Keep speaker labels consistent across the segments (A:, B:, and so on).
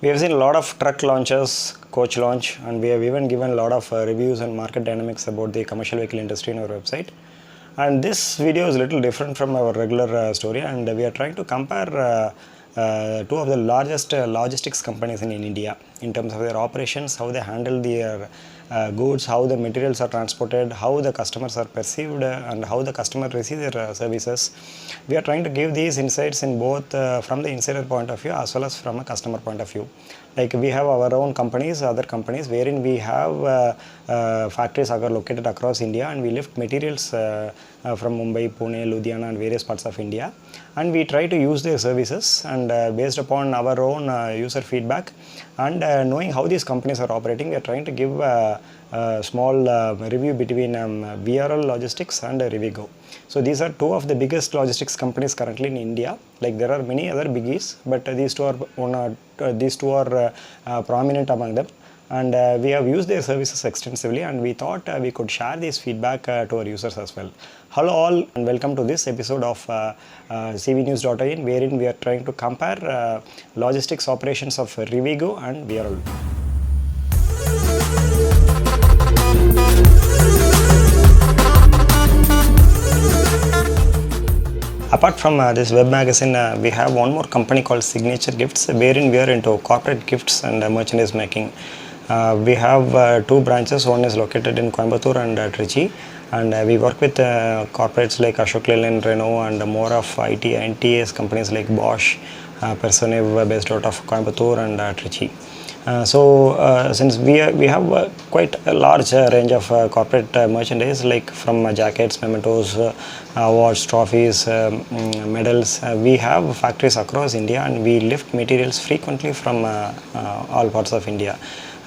A: We have seen a lot of truck launches, coach launch, and we have even given a lot of reviews and market dynamics about the commercial vehicle industry on our website. And this video is a little different from our regular story, and we are trying to compare two of the largest logistics companies in India in terms of their operations, how they handle their goods, how the materials are transported, how the customers are perceived, and how the customer receives their services. We are trying to give these insights in both from the insider point of view as well as from a customer point of view. Like we have our own companies, other companies, wherein we have factories are located across India, and we lift materials from Mumbai, Pune, Ludhiana, and various parts of India, and we try to use their services, and based upon our own user feedback and knowing how these companies are operating, we are trying to give a small review between VRL Logistics and Rivigo. So these are two of the biggest logistics companies currently in India. Like there are many other biggies, but these two are prominent among them. And we have used their services extensively, and we thought we could share this feedback to our users as well. Hello all, and welcome to this episode of cvnews.in, wherein we are trying to compare logistics operations of Rivigo and VRL. Apart from this web magazine, we have one more company called Signature Gifts, wherein we are into corporate gifts and merchandise making. We have two branches. One is located in Coimbatore and Trichy, and we work with corporates like Ashok Leyland, Renault, and more of IT and TS companies like Bosch, Personiv based out of Coimbatore and Trichy. Since we have quite a large range of corporate merchandise, like from jackets, mementos, awards, trophies, medals, we have factories across India, and we lift materials frequently from all parts of India,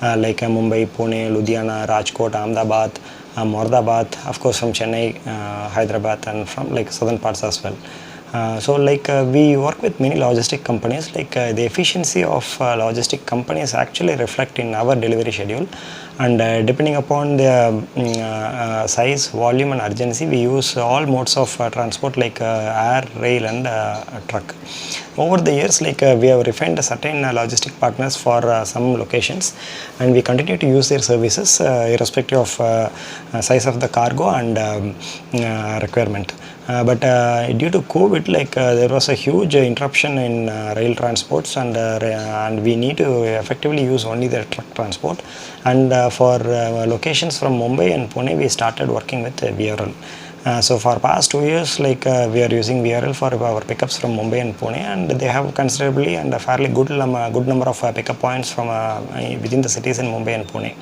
A: like Mumbai, Pune, Ludhiana, Rajkot, Ahmedabad, Moradabad, of course from Chennai, Hyderabad, and from like southern parts as well. We work with many logistic companies. The efficiency of logistic companies actually reflect in our delivery schedule, and depending upon the size, volume, and urgency, we use all modes of transport like air, rail, and truck. Over the years, we have refined certain logistic partners for some locations, and we continue to use their services irrespective of size of the cargo and requirement. But due to COVID, there was a huge interruption in rail transports, and we need to effectively use only the truck transport. And for locations from Mumbai and Pune, we started working with VRL. So for past 2 years, we are using VRL for our pickups from Mumbai and Pune, and they have considerably and a fairly good number of pickup points from within the cities in Mumbai and Pune.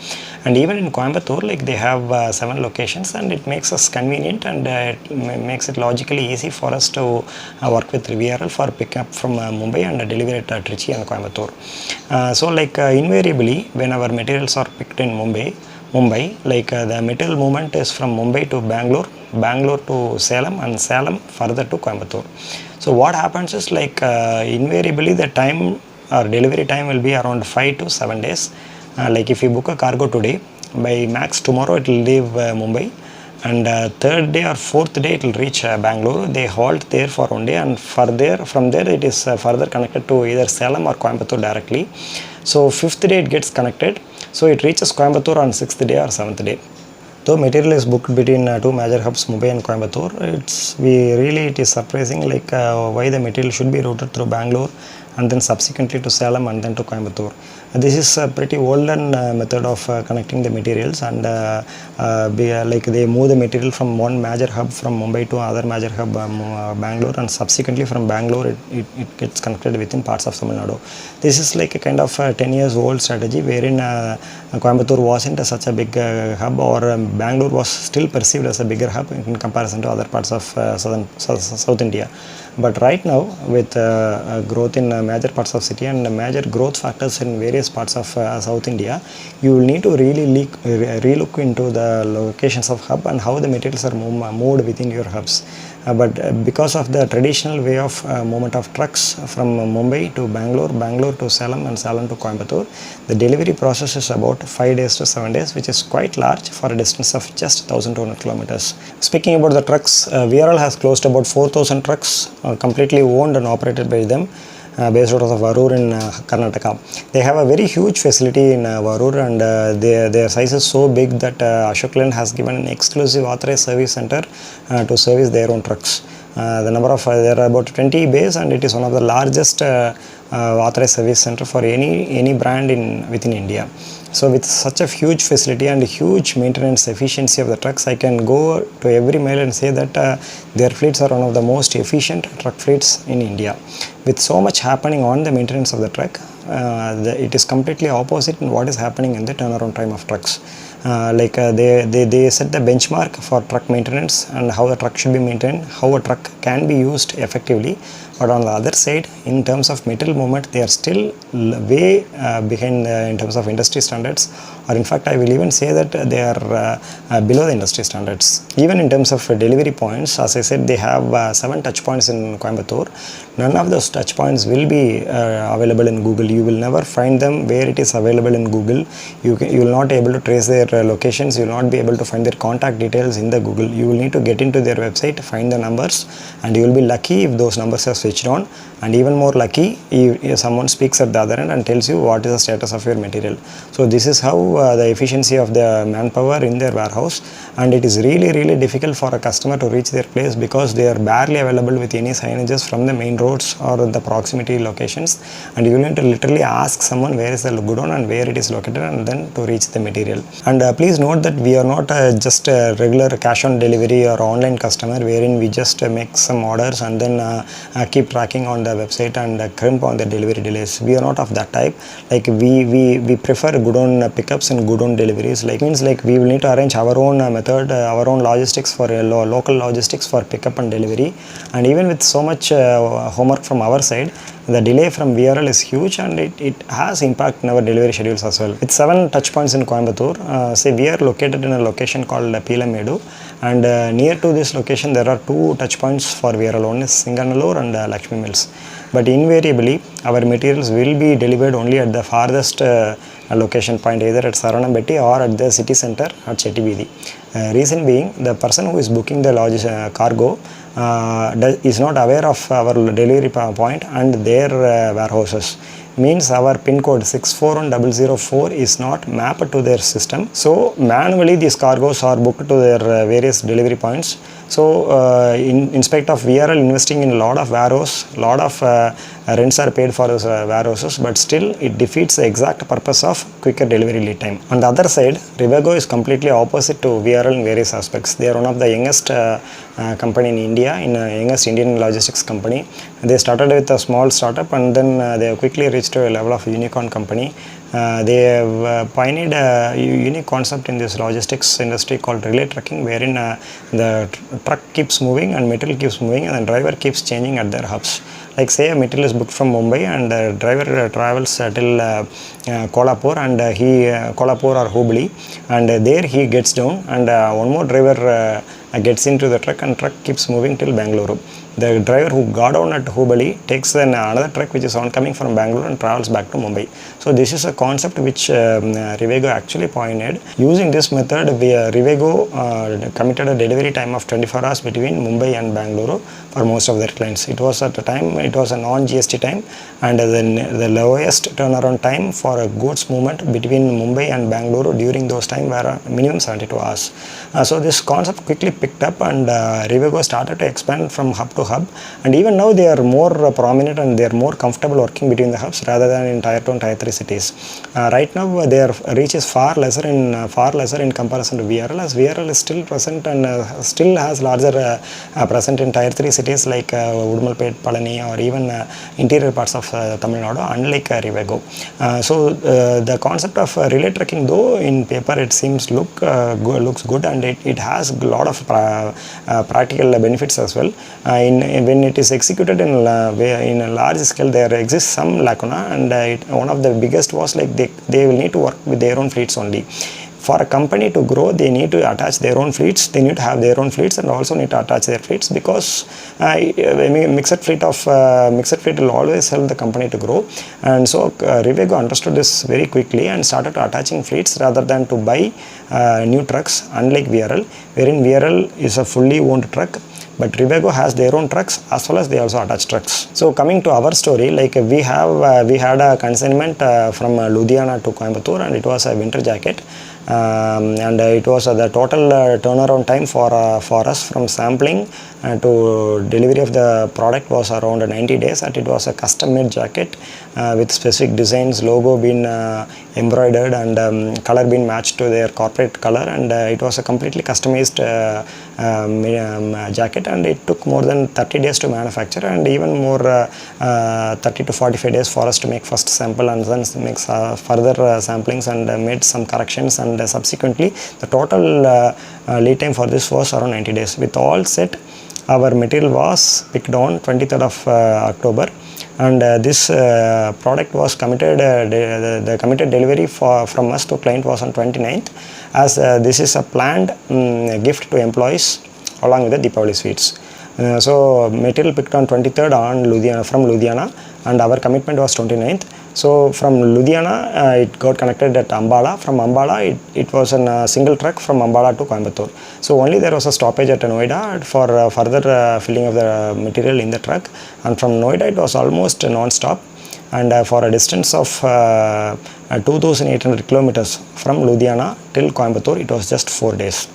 A: And even in Coimbatore, they have 7 locations, and it makes us convenient, and it makes it logically easy for us to work with VRL for pickup from Mumbai and deliver it at Trichy and Coimbatore. Invariably, when our materials are picked in Mumbai, the material movement is from Mumbai to Bangalore to Salem, and Salem further to Coimbatore. So what happens is invariably the time or delivery time will be around 5 to 7 days. If you book a cargo today, by max tomorrow it will leave Mumbai, and third day or fourth day it will reach Bangalore. They halt there for 1 day, and from there it is further connected to either Salem or Coimbatore directly. So fifth day it gets connected, so it reaches Coimbatore on 6th day or 7th day. Though material is booked between two major hubs, Mumbai and Coimbatore, it is surprising why the material should be routed through Bangalore and then subsequently to Salem and then to Coimbatore. This is a pretty olden method of connecting the materials, and they move the material from one major hub from Mumbai to another major hub, Bangalore, and subsequently from Bangalore it gets connected within parts of Tamil Nadu. This is like a kind of 10 years old strategy, wherein Coimbatore wasn't such a big hub, or Bangalore was still perceived as a bigger hub in comparison to other parts of South India. But right now, with growth in major parts of city and major growth factors in various parts of South India, you will need to really relook into the locations of hub and how the materials are moved within your hubs. But because of the traditional way of movement of trucks from Mumbai to Bangalore to Salem, and Salem to Coimbatore, the delivery process is about 5 days to 7 days, which is quite large for a distance of just 1,200 kilometers. Speaking about the trucks, VRL has close to about 4,000 trucks completely owned and operated by them. based out of Varur in Karnataka. They have a very huge facility in Varur, and their size is so big that Ashok Leyland has given an exclusive authorized service center to service their own trucks. The number of there are about 20 bays, and it is one of the largest authorized service center for any brand within India. So with such a huge facility and huge maintenance efficiency of the trucks, I can go to every mail and say that their fleets are one of the most efficient truck fleets in India. With so much happening on the maintenance of the truck, it is completely opposite in what is happening in the turnaround time of trucks. They set the benchmark for truck maintenance and how the truck should be maintained, how a truck can be used effectively. But on the other side, in terms of material movement, they are still way behind in terms of industry standards, or in fact I will even say that they are below the industry standards. Even in terms of delivery points, as I said, they have 7 touch points in Coimbatore. None of those touch points will be available in Google. You will never find them where it is available in Google. You will not be able to trace their locations. You will not be able to find their contact details in the Google. You will need to get into their website, find the numbers, and you will be lucky if those numbers are switched on, and even more lucky if someone speaks at the other end and tells you what is the status of your material. So this is how the efficiency of the manpower in their warehouse, and it is really difficult for a customer to reach their place because they are barely available with any signages from the main roads or the proximity locations, and you need to literally ask someone where is the godown and where it is located, and then to reach the material. And please note that we are not just a regular cash on delivery or online customer wherein we just make some orders and then keep tracking on the website and crimp on the delivery delays. We are not of that type. Like we prefer good on pickups and good on deliveries. Like means like we will need to arrange our own method, our own logistics for local logistics for pickup and delivery. And even with so much homework from our side, the delay from VRL is huge, and it has impact in our delivery schedules as well. With 7 touch points in Coimbatore, say we are located in a location called Pilamedu, and near to this location there are 2 touch points for VRL. One is Singanallur and Lakshmi Mills. But invariably our materials will be delivered only at the farthest location point, either at Saranambetti or at the city center at Chettividi. Reason being, the person who is booking the cargo is not aware of our delivery point and their warehouses. Means our pin code 641004 is not mapped to their system. So manually these cargoes are booked to their various delivery points. So in spite of VRL investing in a lot of warehouse, lot of rents are paid for those warehouses, but still it defeats the exact purpose of quicker delivery lead time. On the other side, Rivigo is completely opposite to VRL in various aspects. They are one of the youngest company in India, youngest Indian logistics company. They started with a small startup, and then they have quickly reached to a level of unicorn company. They have pioneered a unique concept in this logistics industry called relay trucking, wherein the truck keeps moving and material keeps moving, and the driver keeps changing at their hubs. Like say a material is booked from Mumbai, and the driver travels till Kolhapur, and Kolhapur or Hubli, and there he gets down, and one more driver gets into the truck, and truck keeps moving till Bangalore. The driver who got down at Hubli takes then another truck which is oncoming from Bangalore and travels back to Mumbai. So this is a concept which Rivigo actually pioneered. Using this method, Rivigo committed a delivery time of 24 hours between Mumbai and Bangalore for most of their clients. It was at the time, it was a non-GST time, and the lowest turnaround time for a goods movement between Mumbai and Bangalore during those time were minimum 72 hours. So this concept quickly picked up, and Rivigo started to expand from hub to hub, and even now they are more prominent and they are more comfortable working between the hubs rather than in tier 2 and tier 3 cities. Right now their reach is far lesser in comparison to VRL, as VRL is still present and still has larger present in tier 3 cities like Udumalpet, Palani, or even interior parts of Tamil Nadu, unlike Rivigo. So the concept of relay trucking, though in paper it seems looks good, and it has a lot of practical benefits as well. When it is executed in a large scale, there exists some lacuna, and one of the biggest was like they will need to work with their own fleets only. For a company to grow, they need to attach their own fleets. They need to have their own fleets and also need to attach their fleets, because mixed fleet will always help the company to grow. And so Rivigo understood this very quickly and started attaching fleets rather than to buy new trucks, unlike VRL, wherein VRL is a fully owned truck. but Rivigo has their own trucks as well as they also attach trucks. So coming to our story, like we had a consignment from Ludhiana to Coimbatore, and it was a winter jacket. And it was the total turnaround time for us from sampling to delivery of the product was around 90 days, and it was a custom made jacket with specific designs, logo being embroidered and color being matched to their corporate color, and it was a completely customized jacket, and it took more than 30 days to manufacture, and even more 30 to 45 days for us to make first sample and then make further samplings and made some corrections, and subsequently the total lead time for this was around 90 days. With all set, our material was picked on 23rd of October, and this product was committed, the committed delivery from us to client was on 29th, as this is a planned gift to employees along with the Deepavali sweets. So material picked on 23rd on from Ludhiana, and our commitment was 29th. So from Ludhiana, it got connected at Ambala. From Ambala, it was a single truck from Ambala to Coimbatore. So only there was a stoppage at Noida for further filling of the material in the truck, and from Noida it was almost non-stop, and for a distance of 2,800 kilometers from Ludhiana till Coimbatore, it was just 4 days.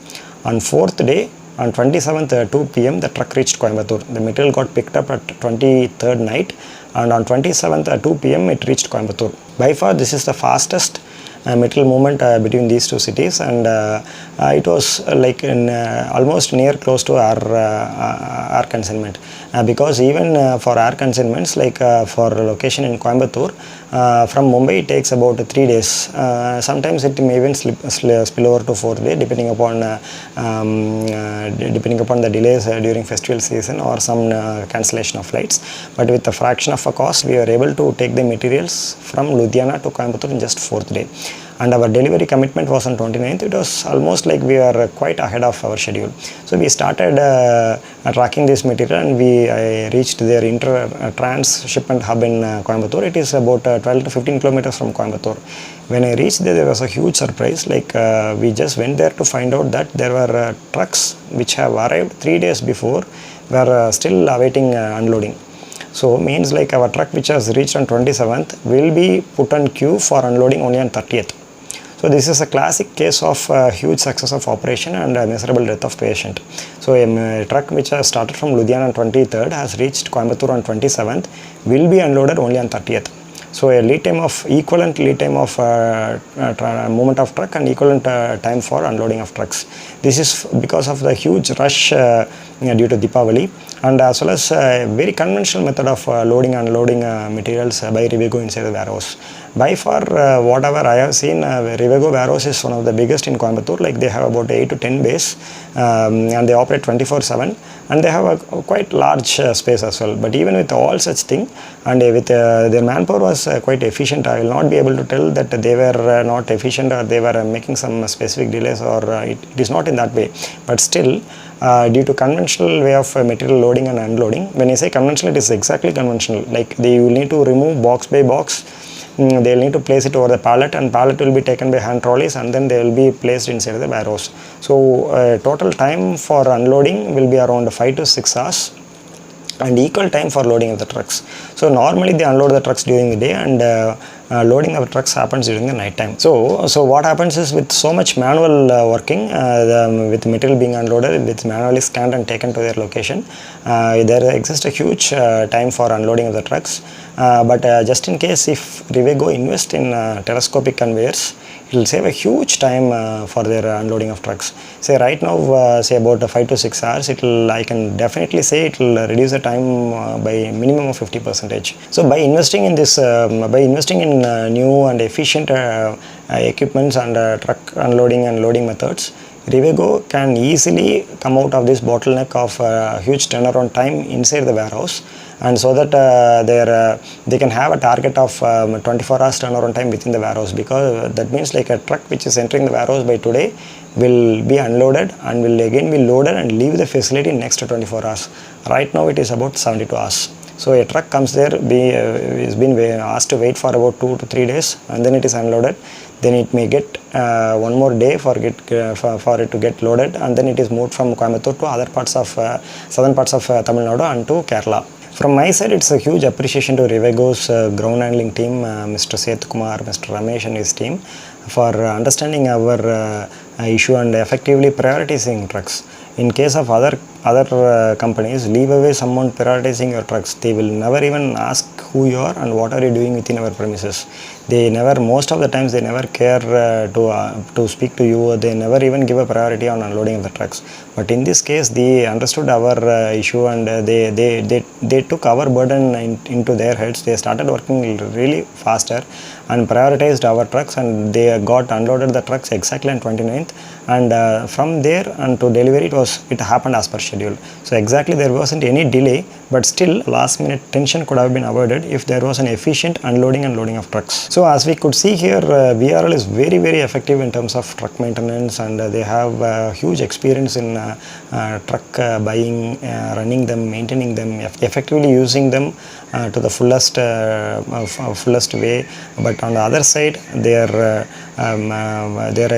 A: On 4th day, on 27th 2 p.m. the truck reached Coimbatore. The material got picked up at 23rd night, and on 27th at 2 p.m. it reached Coimbatore. By far this is the fastest material movement between these two cities, and it was like in almost near close to our consignment, because even for our consignments, like for location in Coimbatore, from Mumbai it takes about 3 days. Sometimes it may even spill over to 4th day, depending upon the delays during festival season or some cancellation of flights. But with a fraction of a cost, we were able to take the materials from Ludhiana to Coimbatore in just 4th day. And our delivery commitment was on 29th. It was almost like we are quite ahead of our schedule. So we started tracking this material, and we reached their trans-shipment hub in Coimbatore. It is about 12 to 15 kilometers from Coimbatore. When I reached there was a huge surprise. Like we just went there to find out that there were trucks which have arrived 3 days before were still awaiting unloading. So means like our truck which has reached on 27th will be put on queue for unloading only on 30th. So this is a classic case of huge success of operation and a miserable death of patient. So a truck which has started from Ludhiana on 23rd has reached Coimbatore on 27th will be unloaded only on 30th. So a equivalent lead time of movement of truck and equivalent time for unloading of trucks. This is because of the huge rush due to Deepavali, and as well as a very conventional method of loading and unloading materials by Rivigo inside the warehouse. By far, whatever I have seen, Rivigo warehouse is one of the biggest in Coimbatore. Like they have about 8 to 10 bays, and they operate 24/7, and they have a quite large space as well. But even with all such thing, and with their manpower was quite efficient, I will not be able to tell that they were not efficient or they were making some specific delays, or it is not in that way. But still, due to conventional way of material loading and unloading, when I say conventional, it is exactly conventional. Like they will need to remove box by box. They'll need to place it over the pallet, and pallet will be taken by hand trolleys, and then they will be placed inside the warehouse. So total time for unloading will be around 5 to 6 hours, and equal time for loading of the trucks. So normally they unload the trucks during the day, and loading of trucks happens during the night time. So what happens is, with so much manual working, with material being unloaded, with manually scanned and taken to their location, there exists a huge time for unloading of the trucks. But just in case if Rivigo invest in telescopic conveyors, it will save a huge time for their unloading of trucks. Say right now, say about 5 to 6 hours, I can definitely say it will reduce the time by minimum of 50%. So by investing in this, by investing in new and efficient equipments and truck unloading and loading methods, Rivigo can easily come out of this bottleneck of huge turnaround time inside the warehouse, and so that they can have a target of 24 hours turnaround time within the warehouse, because that means like a truck which is entering the warehouse by today will be unloaded and will again be loaded and leave the facility next to 24 hours. Right now it is about 72 hours. So a truck comes there, is been asked to wait for about 2 to 3 days, and then it is unloaded. Then it may get one more day for it to get loaded, and then it is moved from Coimbatore to other parts of southern parts of Tamil Nadu and to Kerala. From my side, it's a huge appreciation to Rivigo's ground handling team, Mr. Seth Kumar, Mr. Ramesh and his team, for understanding our issue and effectively prioritizing trucks. In case of other companies, leave away someone prioritizing your trucks. They will never even ask who you are and what are you doing within our premises. They never, most of the times, they never care to speak to you. They never even give a priority on unloading of the trucks. But in this case, they understood our issue, and they took our burden into their heads. They started working really faster and prioritized our trucks, and they got unloaded the trucks exactly on 29th, and from there and to delivery it happened as per schedule. So exactly there wasn't any delay, but still last minute tension could have been avoided if there was an efficient unloading and loading of trucks. So as we could see here, VRL is very effective in terms of truck maintenance, and they have huge experience in truck buying, running them, maintaining them, effectively using them to the fullest way. But on the other side, there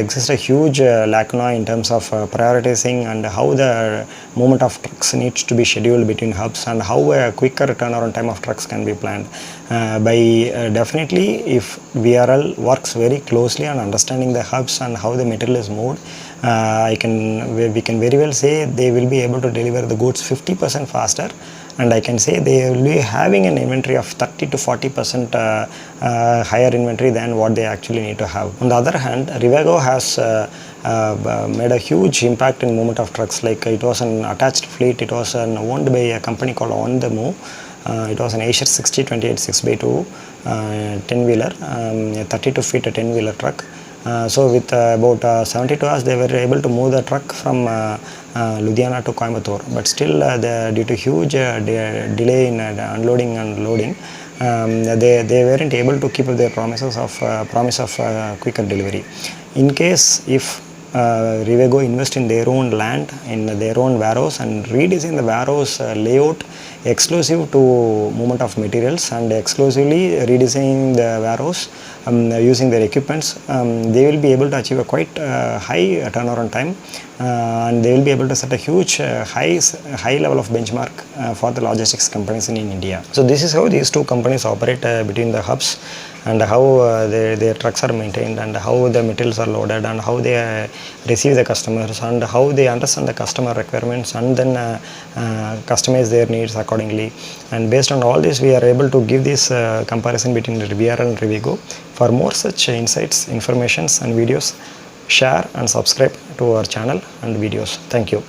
A: exists a huge lacuna in terms of prioritizing and how the movement of trucks needs to be scheduled between hubs, and how a quicker turnaround time of trucks can be planned. Definitely, if VRL works very closely on understanding the hubs and how the material is moved, we can very well say they will be able to deliver the goods 50% faster, and I can say they will be having an inventory of 30 to 40% higher inventory than what they actually need to have. On the other hand, Rivigo has made a huge impact in movement of trucks. Like, it was an attached fleet. It was owned by a company called On The Move. It was an Acer 6028 6x2 10-wheeler, 32 feet 10-wheeler truck. So with about 72 hours, they were able to move the truck from Ludhiana to Coimbatore. But still, due to huge delay in unloading and loading, they weren't able to keep their promise of quicker delivery. In case if Rivigo invest in their own land, in their own warehouse, and redesign the warehouse layout exclusive to movement of materials, and exclusively redesign the warehouse using their equipments, they will be able to achieve a quite high turnaround time, and they will be able to set a huge high level of benchmark for the logistics companies in India. So this is how these two companies operate between the hubs, and how their trucks are maintained, and how the materials are loaded, and how they receive the customers, and how they understand the customer requirements, and then customize their needs accordingly. And based on all this, we are able to give this comparison between VRL and Rivigo. For more such insights, informations and videos, share and subscribe to our channel and videos. Thank you.